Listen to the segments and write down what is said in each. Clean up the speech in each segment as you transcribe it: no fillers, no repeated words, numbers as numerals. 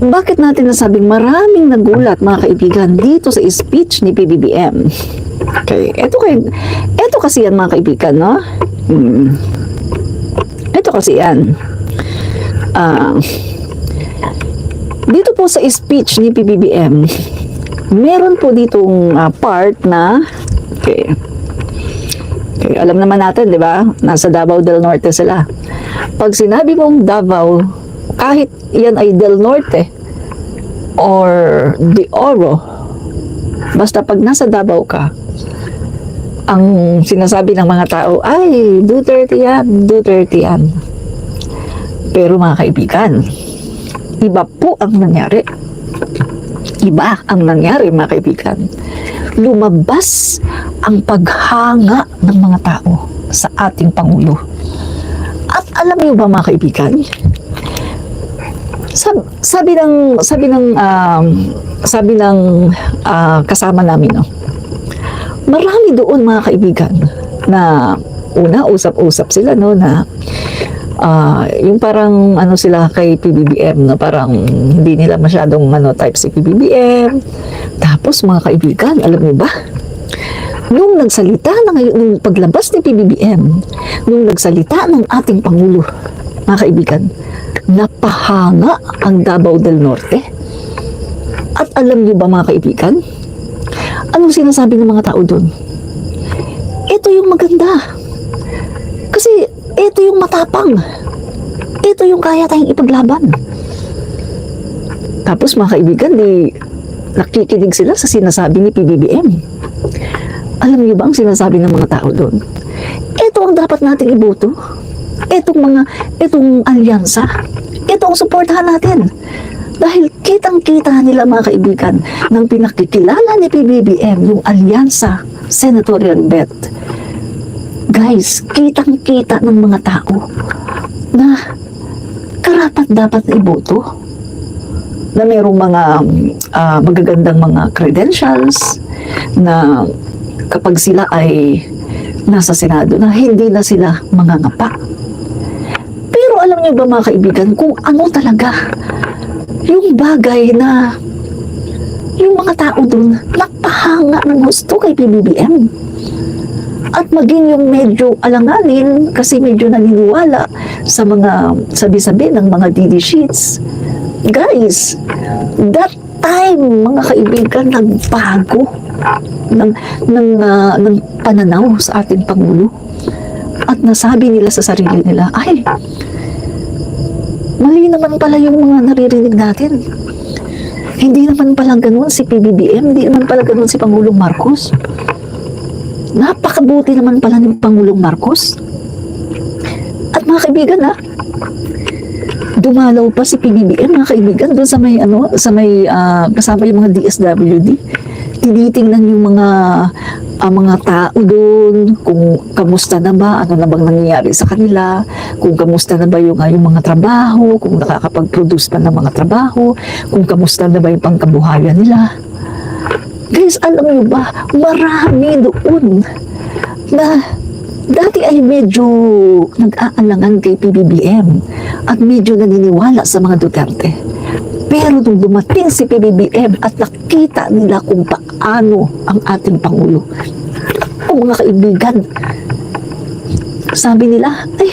Bakit natin nasabing maraming nagulat, mga kaibigan, dito sa speech ni PBBM? Okay, eto kasi yan, mga kaibigan, no? Eto kasi yan. Dito po sa speech ni PBBM, meron po ditong part na, okay, alam naman natin, di ba? Nasa Davao del Norte sila. Pag sinabi mong Davao, kahit yan ay Del Norte or De Oro, basta pag nasa Davao ka, ang sinasabi ng mga tao ay Duterte yan, Duterte yan. Pero mga kaibigan, iba po ang nangyari. Iba ang nangyari, mga kaibigan. Lumabas ang paghanga ng mga tao sa ating Pangulo. At alam niyo ba, mga kaibigan, sabi ng kasama namin, no? Marami doon, mga kaibigan, na una usap-usap sila, no, na yung parang ano sila kay PBBM, no, parang hindi nila masyadong type si PBBM. Tapos, mga kaibigan, alam niyo ba, nung nagsalita nung paglabas ni PBBM, nung nagsalita ng ating Pangulo, mga kaibigan, napahanga ang Davao del Norte. At alam niyo ba, mga kaibigan, anong sinasabi ng mga tao doon? Ito yung maganda. Kasi ito yung matapang. Ito yung kaya tayong ipaglaban. Tapos, mga kaibigan, nakikinig sila sa sinasabi ni PBBM. Alam niyo ba ang sinasabi ng mga tao doon? Ito ang dapat nating iboto. Itong alyansa. Ito ang suportahan natin. Dahil kitang-kita nila, mga kaibigan, nang pinakikilala ni PBBM yung alyansa senatorial bet. Guys, kitang-kita ng mga tao na karapat dapat na iboto. Na mayroong mga magagandang mga credentials na kapag sila ay nasa Senado na hindi na sila mangangapa. Pero alam niyo ba, mga kaibigan, kung ano talaga yung bagay na yung mga tao dun napahanga ng gusto kay PBBM. At maging yung medyo alanganin kasi medyo naniniwala sa mga sabi-sabi ng mga DD sheets. Guys, that time, mga kaibigan, nagbago ng pananaw sa ating Pangulo. At nasabi nila sa sarili nila, ay, mali naman pala yung mga naririnig natin. Hindi naman pala ganun si PBBM, hindi naman pala ganun si Pangulong Marcos. Napakabuti naman pala ni Pangulong Marcos. At mga kaibigan, dumalaw pa si PBBM, mga kaibigan, doon sa may kasama yung mga DSWD. Tinitingnan yung mga tao doon, kung kamusta na ba, ano na bang nangyayari sa kanila, kung kamusta na ba yung mga trabaho, kung nakakapag-produce pa ng mga trabaho, kung kamusta na ba yung pangkabuhayan nila. Guys, alam niyo ba, marami doon na dati ay medyo nag-aalangan kay PBBM at medyo naniniwala sa mga Duterte. Pero nung dumating si PBBM at nakita nila kung paano ang ating Pangulo, o mga kaibigan, sabi nila, ay,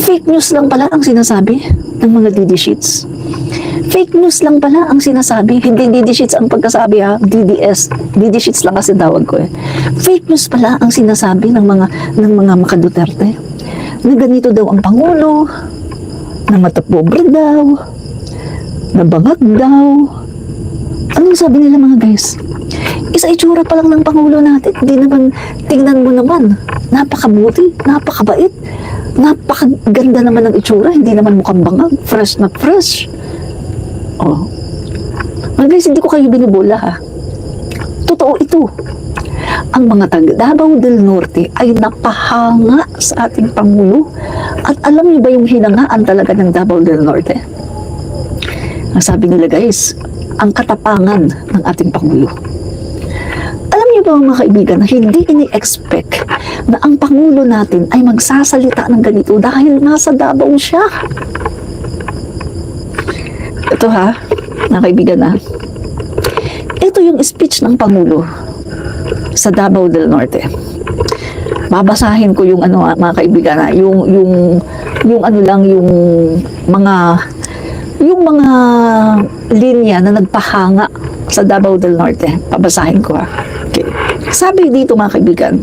fake news lang pala ang sinasabi ng mga DD sheets. Fake news lang pala ang sinasabi. Hindi DD sheets ang pagkasabi, DDS. DD sheets lang kasi tawag ko eh. Fake news pala ang sinasabi ng mga maka-Duterte. Na ganito daw ang Pangulo, na matapobre daw, na bangag daw. Anong sabi nila, mga guys? Isa itsura pa lang ng Pangulo natin. Hindi naman, tingnan mo naman, napakabuti, napakabait, napakaganda naman ng itsura. Hindi naman mukhang bangag, fresh na fresh. Oh. Mga guys, hindi ko kayo binubula, totoo ito. Ang mga taga Davao del Norte ay napahanga sa ating Pangulo. At alam niyo ba yung hinangaan talaga ng Davao del Norte? Ang sabi nila, guys, ang katapangan ng ating Pangulo. Alam niyo ba, mga kaibigan, na hindi ini-expect na ang Pangulo natin ay magsasalita ng ganito dahil nasa Davao siya. Ito ha, mga kaibigan ha. Ito yung speech ng Pangulo sa Davao del Norte. Babasahin ko yung ano mga kaibigan ha, yung ano lang yung mga linya na nagpahanga sa Davao del Norte. Babasahin ko ha. Okay. Sabi dito mga kaibigan,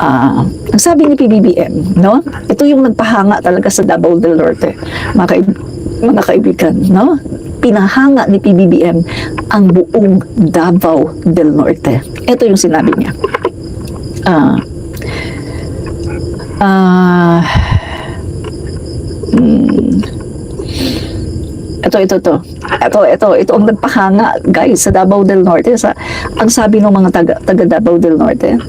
ang sabi ni PBBM, no? Ito yung nagpahanga talaga sa Davao del Norte. Mga kaibigan, no? Pinahanga ni PBBM ang buong Davao del Norte. Ito yung sinabi niya. Ito ang nagpahanga, guys, sa Davao del Norte. Ang sabi ng mga taga Davao del Norte,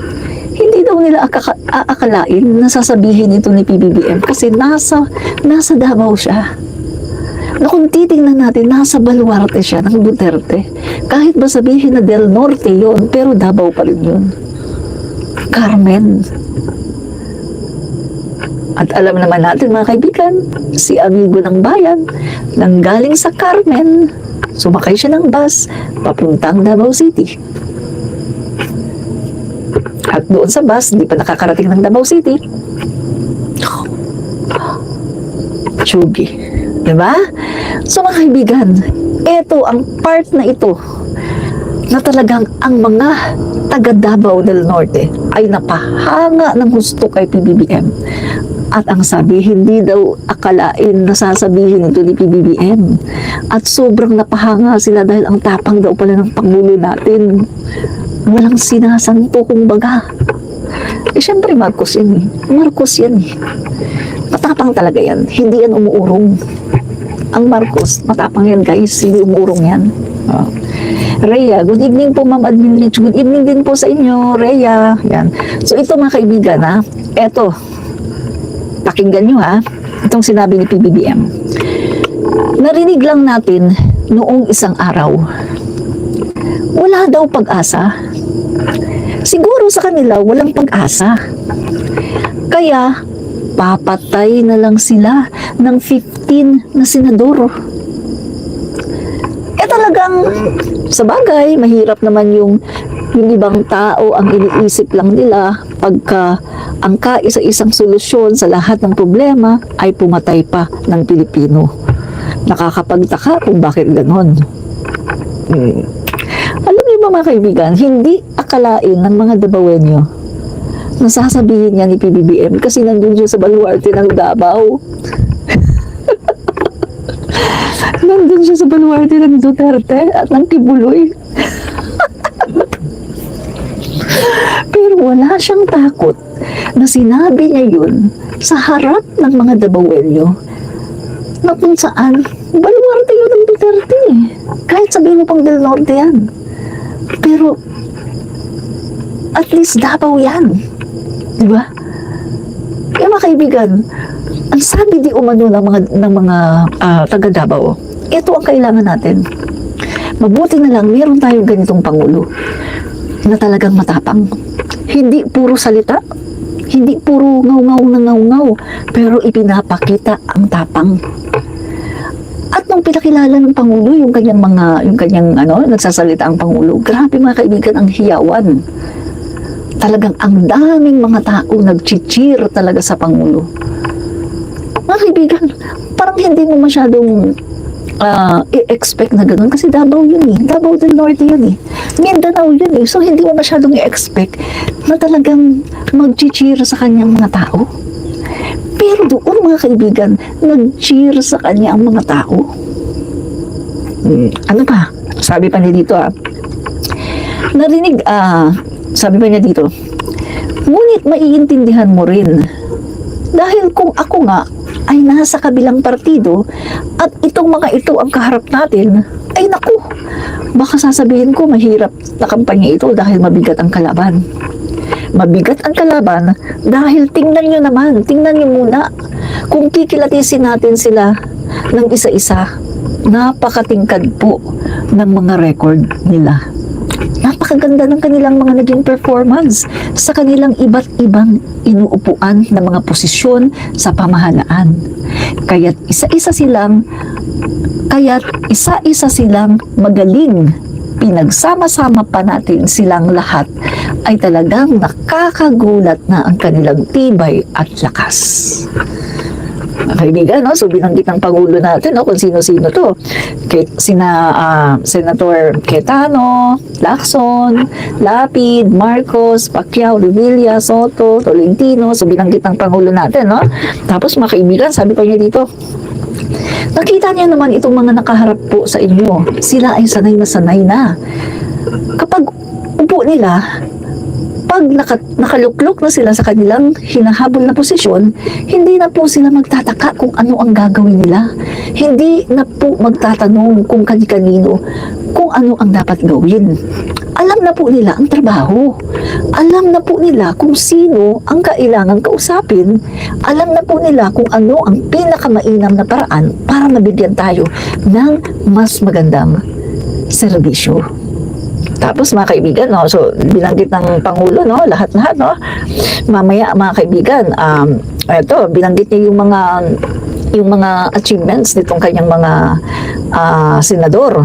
hindi daw nila aakalain na sasabihin ito ni PBBM kasi nasa Davao siya. Na kung titingnan natin, nasa baluarte siya ng Duterte. Kahit ba sabihin na Del Norte yon, pero Davao pa rin yun. Carmen. At alam naman natin mga kaibigan, si amigo ng bayan, nanggaling sa Carmen, sumakay siya ng bus, papuntang Davao City. At doon sa bus, hindi pa nakakarating ng Davao City, Chugi. Diba? So mga kaibigan, ito ang part na ito na talagang ang mga taga Davao del Norte ay napahanga ng gusto kay PBBM. At ang sabi, hindi daw akalain na sasabihin ito ni PBBM. At sobrang napahanga sila dahil ang tapang daw pala ng Pangulo natin. Walang sinasanto kumbaga. Eh syempre Marcos yan eh. Marcos yan eh. Matapang talaga yan. Hindi yan umuurong. Ang Marcos, matapang yan guys. Hindi umuurong yan. Rhea, good evening po Ma'am Admin Rich. Good evening din po sa inyo, Rhea. Yan. So ito mga kaibigan ha. Ito. Pakinggan nyo ha. Itong sinabi ni PBBM. Narinig lang natin noong isang araw. Wala daw pag-asa. Siguro sa kanila walang pag-asa. Kaya papatay na lang sila ng 15 na senador. Talagang sa bagay, mahirap naman yung ibang tao ang iniisip lang nila pagka ang kaisa-isang solusyon sa lahat ng problema ay pumatay pa ng Pilipino. Nakakapagtaka kung bakit ganon. Alam niyo ba mga kaibigan, hindi akalain ng mga Dabawenyo na sasabihin niya ni PBBM kasi nandun siya sa baluarte ng Davao. Nandun siya sa baluarte ng Duterte at ng Kibuloy. Pero wala siyang takot na sinabi niya yun sa harap ng mga Dabawenyo na kung saan baluarte yun ng Duterte eh. Kahit sabihin mo pang Del Norte yan. Pero at least Davao yan. Diba? Kaya mga kaibigan, ang sabi di umano ng mga taga Davao, ito ang kailangan natin. Mabuti na lang meron tayong ganitong Pangulo na talagang matapang. Hindi puro salita, hindi puro ngaw-ngaw na ngaw-ngaw, pero ipinapakita ang tapang. At nung pinakilala ng Pangulo yung kanyang nagsasalita ang Pangulo, grabe mga kaibigan, ang hiyawan. Talagang ang daming mga tao nag-cheer talaga sa Pangulo. Mga kaibigan, parang hindi mo masyadong i-expect na gano'n kasi Davao yun eh. Davao del Norte yun eh. Mindanao yun eh. So hindi mo masyadong i-expect na talagang mag-cheer sa kanyang mga tao. Pero doon mga kaibigan, nag-cheer sa kanya ang mga tao. Ano pa? Sabi pa niya dito sabi pa niya dito, ngunit maiintindihan mo rin dahil kung ako nga ay nasa kabilang partido at itong mga ito ang kaharap natin, ay naku, baka sasabihin ko mahirap na kampanya ito dahil mabigat ang kalaban. Mabigat ang kalaban dahil tingnan nyo muna kung kikilatisin natin sila ng isa-isa, napakatingkad po ng mga record nila. Napakaganda ng kanilang mga naging performance sa kanilang iba't ibang inuupuan na mga posisyon sa pamahalaan. Kaya't isa-isa silang magaling. Pinagsama-sama pa natin silang lahat ay talagang nakakagulat na ang kanilang tibay at lakas. Kaibigan, no? So binanggit ng Pangulo natin, no? Kung sino-sino to. Senator Cayetano, Lacson, Lapid, Marcos, Pacquiao, Revilla, Soto, Tolentino. So binanggit ng Pangulo natin, no? Tapos mga kaibigan, sabi pa niya dito, nakita niya naman itong mga nakaharap po sa inyo. Sila ay sanay na. Kapag upo nila, pag nakaluklok na sila sa kanilang hinahabol na posisyon, hindi na po sila magtataka kung ano ang gagawin nila. Hindi na po magtatanong kung kani-kanino kung ano ang dapat gawin. Alam na po nila ang trabaho. Alam na po nila kung sino ang kailangang kausapin. Alam na po nila kung ano ang pinakamainam na paraan para mabigyan tayo ng mas magandang serbisyo. Tapos mga kaibigan, no, so binanggit ng Pangulo, no, lahat-lahat, no. Mamaya mga kaibigan, eto, binanggit niya yung mga achievements nitong kanyang mga senador.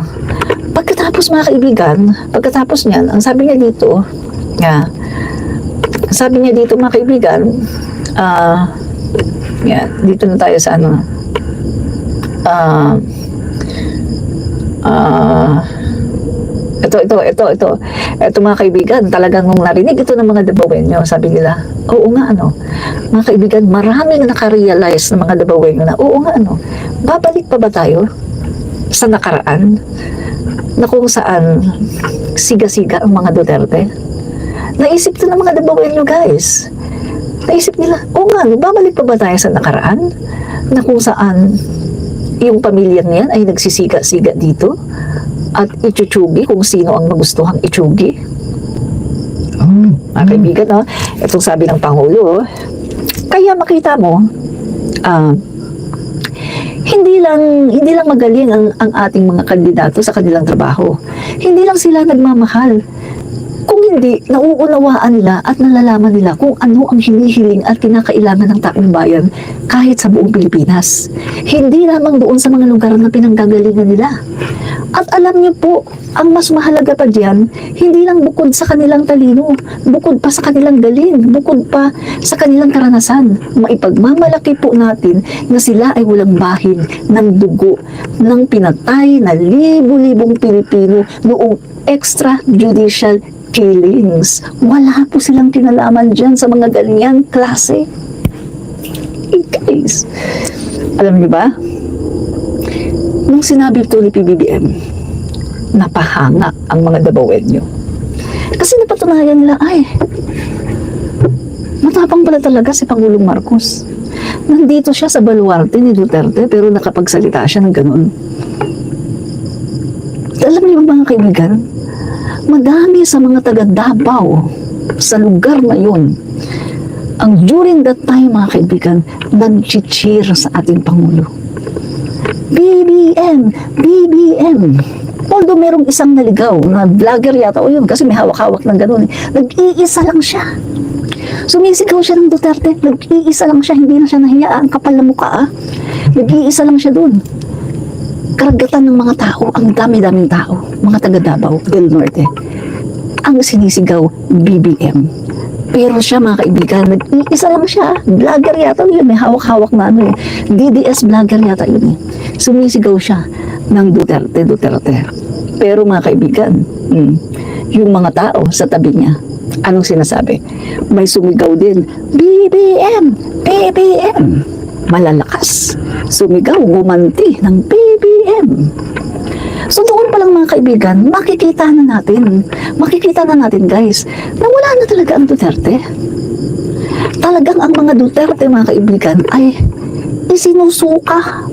Pagkatapos mga kaibigan, pagkatapos niyan, ang sabi niya dito mga kaibigan, dito na tayo sa ano, ito mga kaibigan, talagang nung narinig ito ng mga Dabawenyo, sabi nila, oo nga ano, mga kaibigan, maraming nakarealize ng mga Dabawenyo na, oo nga ano, babalik pa ba tayo sa nakaraan na kung saan siga-siga ang mga Duterte? Naisip ito ng mga Dabawenyo, guys. Naisip nila, oo nga ano, babalik pa ba tayo sa nakaraan na kung saan yung pamilyang yan ay nagsisiga-siga dito at ichuchugi kung sino ang magustuhang ichugi. Mga kaibigan, no? Itong sabi ng Pangulo, kaya makita mo, hindi lang magaling ang ating mga kandidato sa kanilang trabaho. Hindi lang sila nagmamahal. Kung hindi, nauunawaan nila at nalalaman nila kung ano ang hinihiling at kinakailangan ng taong bayan kahit sa buong Pilipinas. Hindi lamang doon sa mga lugar na pinanggagalingan nila. At alam niyo po, ang mas mahalaga pa diyan, hindi lang bukod sa kanilang talino, bukod pa sa kanilang galing, bukod pa sa kanilang karanasan, maipagmamalaki po natin na sila ay walang bahid ng dugo ng pinatay na libo-libong Pilipino noong extrajudicial killings. Wala po silang kinalaman dyan sa mga ganyang klase. Guys, alam niyo ba? Nung sinabi ito ni PBBM, napahanga ang mga Dabawenyo. Kasi napatunayan nila, ay, matapang pala talaga si Pangulong Marcos. Nandito siya sa baluarte ni Duterte, pero nakapagsalita siya ng ganun. Alam niyo mga kaibigan, madami sa mga taga Davao sa lugar na yun, ang during that time mga kaibigan, nag-cheer sa ating Pangulo. BBM! BBM! Although merong isang naligaw na vlogger yata o yun kasi may hawak-hawak ng gano'n. Nag-iisa lang siya. Sumisigaw siya ng Duterte. Nag-iisa lang siya. Hindi na siya nahiya. Ang kapal na mukha. Nag-iisa lang siya doon. Karagatan ng mga tao. Ang dami-daming tao. Mga taga Davao del Norte. Ang sinisigaw, BBM. Pero siya mga kaibigan, nag-iisa lang siya. Vlogger yata yun. May hawak-hawak na ano eh. DDS vlogger yata yun eh. Sumisigaw siya ng Duterte. Pero mga kaibigan, yung mga tao sa tabi niya, anong sinasabi? May sumigaw din, BBM! BBM! Malalakas. Sumigaw, gumanti ng BBM. So doon pa lang mga kaibigan, makikita na natin guys, na wala na talaga ang Duterte. Talagang ang mga Duterte mga kaibigan ay isinusuka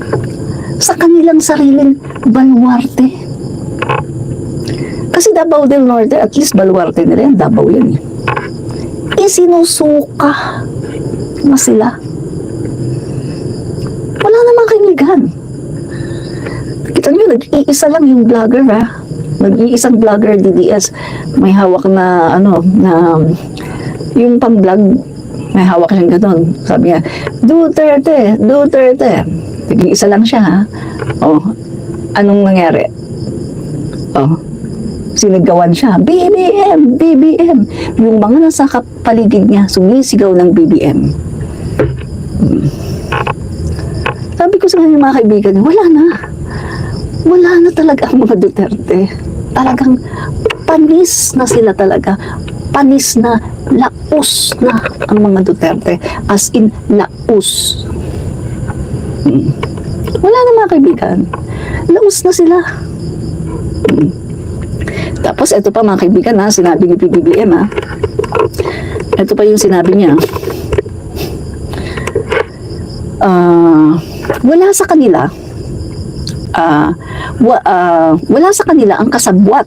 sa kanilang sariling baluarte. Kasi Davao del Norte, at least baluarte nila yan, Davao yan eh. Isinusuka na sila. Wala namang kaibigan. Kita nyo, nag-iisa lang yung vlogger ha. Nag-iisang vlogger, DDS, may hawak na, yung pang-vlog, may hawak siyang gano'n. Sabi niya, Duterte, Duterte. Nag-iisa lang siya, ha? Oh, anong nangyari? Oh, sinigawan siya, BBM, BBM. Yung mga nasa paligid niya, sumisigaw ng BBM. Sabi ko sa kanya, mga kaibigan, wala na talaga ang mga Duterte. Talagang panis na sila talaga. Panis na, laos na ang mga Duterte. As in, laos. Wala na mga kaibigan. Laos na sila. Tapos, ito pa mga kaibigan, ha, sinabi ni PBBM, ha. Ito pa yung sinabi niya. Wala sa kanila ang kasabwat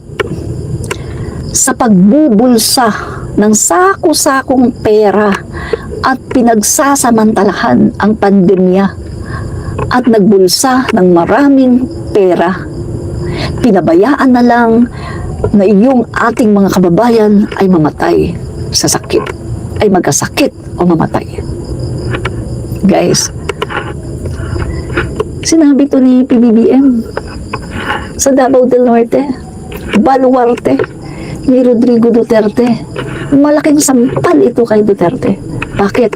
sa pagbubulsa ng sako-sakong pera at pinagsasamantalahan ang pandemya at nagbulsa ng maraming pera. Pinabayaan na lang na iyong ating mga kababayan ay mamatay sa sakit, ay magkasakit o mamatay. Guys, sinabi to ni PBBM sa Davao del Norte, baluarte ni Rodrigo Duterte. Malaking sampal ito kay Duterte. Bakit?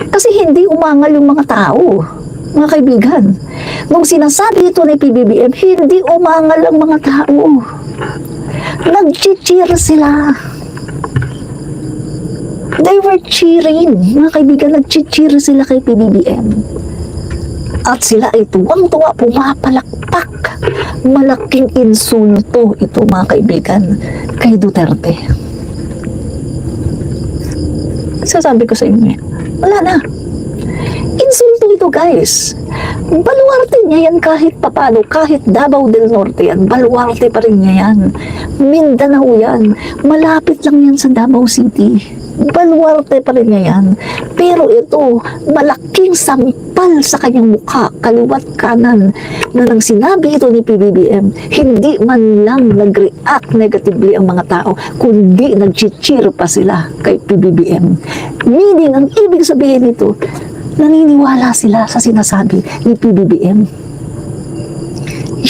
Kasi hindi umangal yung mga tao, mga kaibigan. Nung sinasabi ito ni PBBM, hindi umangal ang mga tao. Nag-cheer sila. They were cheering. Mga kaibigan, nag-cheer sila kay PBBM. At sila ay tuwang-tuwa, pumapalakpak. Malaking insulto ito, mga kaibigan, kay Duterte. Sasabi ko sa inyo, wala na. Insulto ito, guys. Baluarte niya yan kahit papalo, kahit Davao del Norte yan, baluarte pa rin niya yan. Mindanao yan, malapit lang yan sa Davao City. Baluarte pa rin niya yan. Pero ito, malaking sampal sa kanyang mukha, kaliwat kanan, na nang sinabi ito ni PBBM, hindi man lang nag-react negatively ang mga tao, kundi nag-cheer pa sila kay PBBM. Meaning, ang ibig sabihin nito, naniniwala sila sa sinasabi ni PBBM.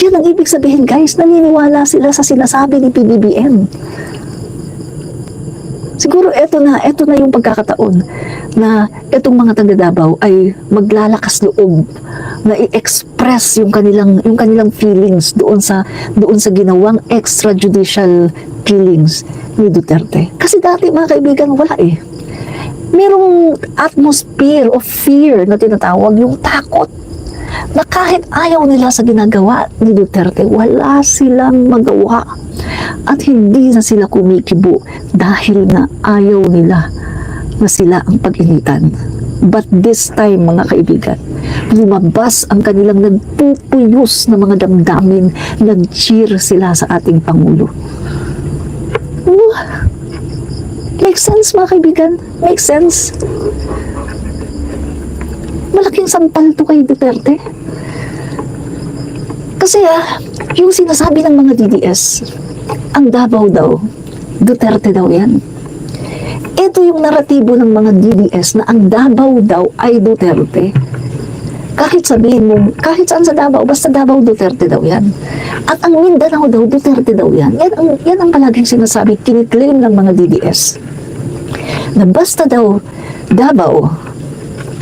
Yan ang ibig sabihin, guys, naniniwala sila sa sinasabi ni PBBM. Siguro eto na yung pagkakataon na etong mga taga-Davao ay maglalakas loob na i-express yung kanilang feelings doon sa ginawang extrajudicial killings ni Duterte. Kasi dati, mga kaibigan, wala eh. Merong atmosphere of fear na tinatawag, yung takot, na kahit ayaw nila sa ginagawa ni Duterte, wala silang magawa at hindi na sila kumikibo dahil na ayaw nila na sila ang pag-initan. But this time, mga kaibigan, lumabas ang kanilang nagpupuyos na mga damdamin, nag-cheer sila sa ating Pangulo. Makes sense, mga kaibigan? Makes sense? Malaking sampal to kay Duterte. Kasi yung sinasabi ng mga DDS, ang Davao daw, Duterte daw yan. Ito yung naratibo ng mga DDS na ang Davao daw ay Duterte. Kahit sabihin mo, kahit saan sa Davao, basta Davao, Duterte daw yan. At ang Mindanao daw, Duterte daw yan. Yan ang palaging sinasabi, kiniklaim ng mga DDS. Na basta daw Davao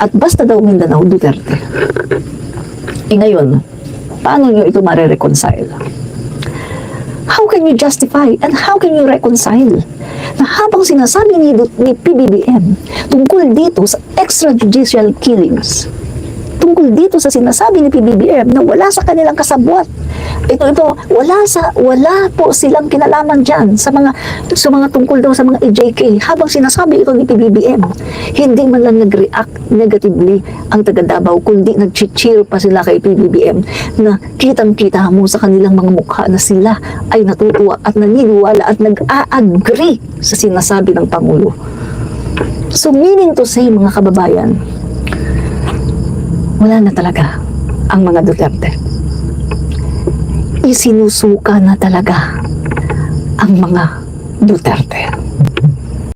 at basta daw Mindanao, Duterte. Ngayon, paano nyo ito mare-reconcile? How can you justify and how can you reconcile na habang sinasabi ni PBBM tungkol dito sa extrajudicial killings, tungkol dito sa sinasabi ni PBBM na wala sa kanilang kasabwat, wala po silang kinalaman dyan sa mga tungkol daw sa mga EJK, habang sinasabi ito ni PBBM, hindi man lang nag-react negatively ang taga Davao, kundi nag-cheer pa sila kay PBBM na kitang-kita mo sa kanilang mga mukha na sila ay natutuwa at naniniwala at nag-a-agree sa sinasabi ng Pangulo. So meaning to say, mga kababayan, wala na talaga ang mga Duterte. isinusuka na talaga ang mga Duterte.